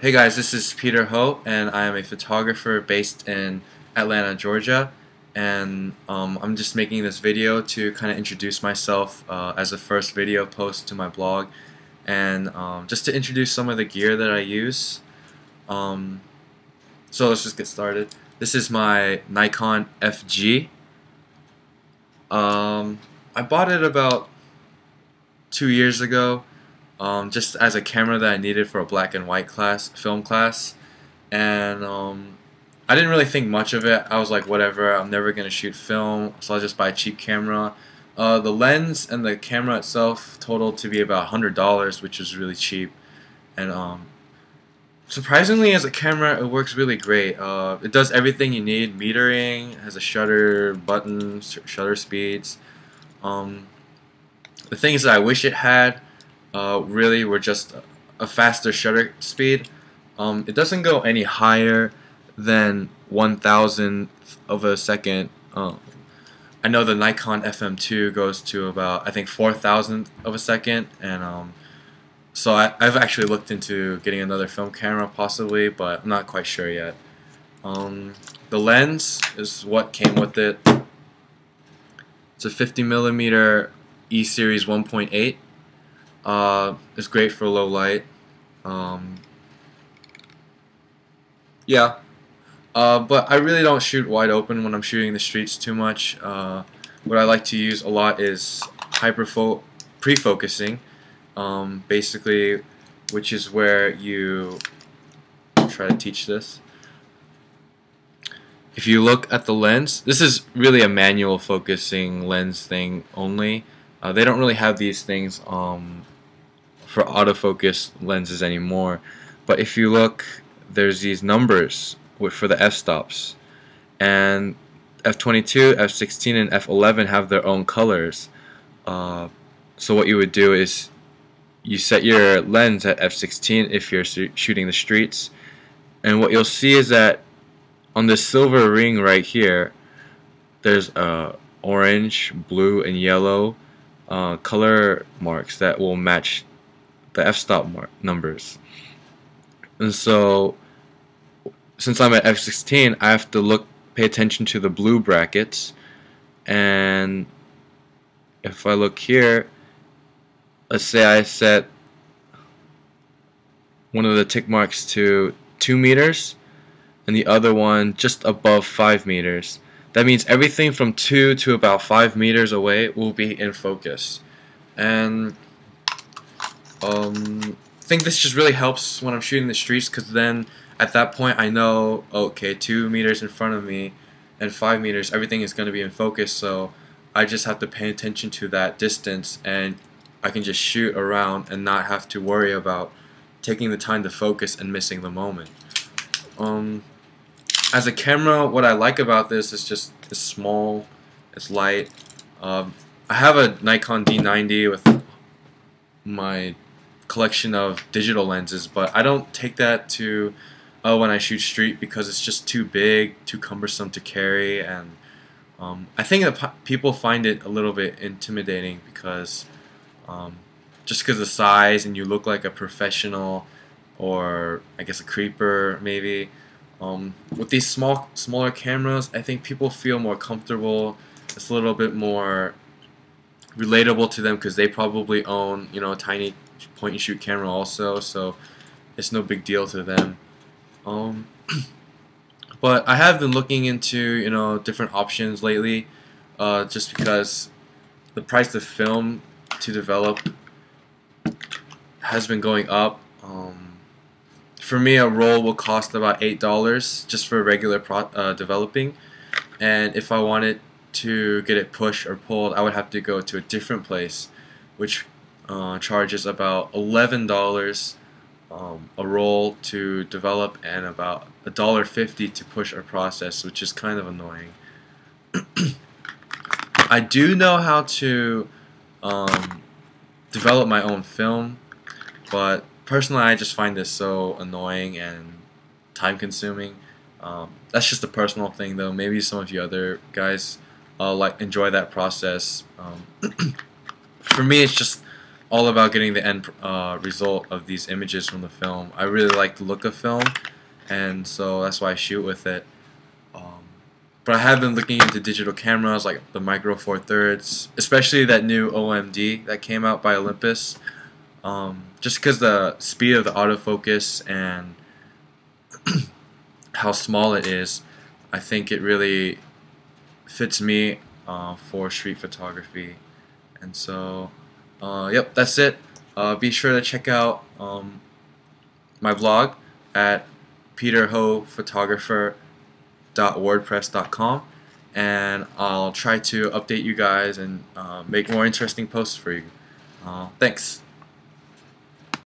Hey guys, this is Peter Ho, and I am a photographer based in Atlanta, Georgia. And I'm just making this video to kind of introduce myself as a first video post to my blog, and just to introduce some of the gear that I use. Um, so let's just get started. This is my Nikon FG. I bought it about 2 years ago. Just as a camera that I needed for a black and white film class, and I didn't really think much of it. I was like, whatever, I'm never gonna shoot film, so I'll just buy a cheap camera. The lens and the camera itself totaled to be about $100, which is really cheap, and surprisingly, as a camera, it works really great. It does everything you need: metering, has a shutter button, shutter speeds. The things that I wish it had really were just a faster shutter speed. It doesn't go any higher than 1,000th of a second. I know the Nikon FM2 goes to about, I think, 4,000th of a second, and so I've actually looked into getting another film camera possibly, but I'm not quite sure yet. The lens is what came with it. It's a 50mm E-series 1.8. It's great for low light. Yeah. But I really don't shoot wide open when I'm shooting the streets too much. What I like to use a lot is pre-focusing, basically, which is where you try to teach this. If you look at the lens, this is really a manual focusing lens thing only. They don't really have these things for autofocus lenses anymore, but if you look, there's these numbers for the f-stops, and f22, f16, and f11 have their own colors. So what you would do is you set your lens at f16 if you're shooting the streets, and what you'll see is that on the silver ring right here, there's orange, blue, and yellow color marks that will match the f-stop numbers. And so since I'm at f16, I have to pay attention to the blue brackets, and if I look here, let's say I set one of the tick marks to 2 meters and the other one just above 5 meters. That means everything from 2 to about 5 meters away will be in focus. And I think this just really helps when I'm shooting the streets, because then at that point I know, okay, 2 meters in front of me and 5 meters, everything is going to be in focus, so I just have to pay attention to that distance, and I can just shoot around and not have to worry about taking the time to focus and missing the moment. As a camera, what I like about this is just it's small, it's light. I have a Nikon D90 with my collection of digital lenses, but I don't take that to when I shoot street, because it's just too big, too cumbersome to carry, and I think that people find it a little bit intimidating because just because of the size, and you look like a professional, or I guess a creeper maybe. With these smaller cameras, I think people feel more comfortable. It's a little bit more relatable to them because they probably own, a tiny point and shoot camera also, so it's no big deal to them. But I have been looking into different options lately, just because the price of film to develop has been going up. For me, a roll will cost about $8 just for regular developing, and if I wanted to get it pushed or pulled, I would have to go to a different place, which charges about $11 a roll to develop and about $1.50 to push or process, which is kind of annoying. I do know how to develop my own film, but personally I just find this so annoying and time consuming. That's just a personal thing though. Maybe some of you other guys enjoy that process. For me, it's just all about getting the end result of these images from the film. I really like the look of film, and so that's why I shoot with it. Um, but I have been looking into digital cameras like the Micro Four Thirds, especially that new OMD that came out by Olympus. Just because the speed of the autofocus and how small it is, I think it really fits me for street photography. And so, yep, that's it. Be sure to check out my blog at peterhophotographer.wordpress.com, and I'll try to update you guys and make more interesting posts for you. Thanks.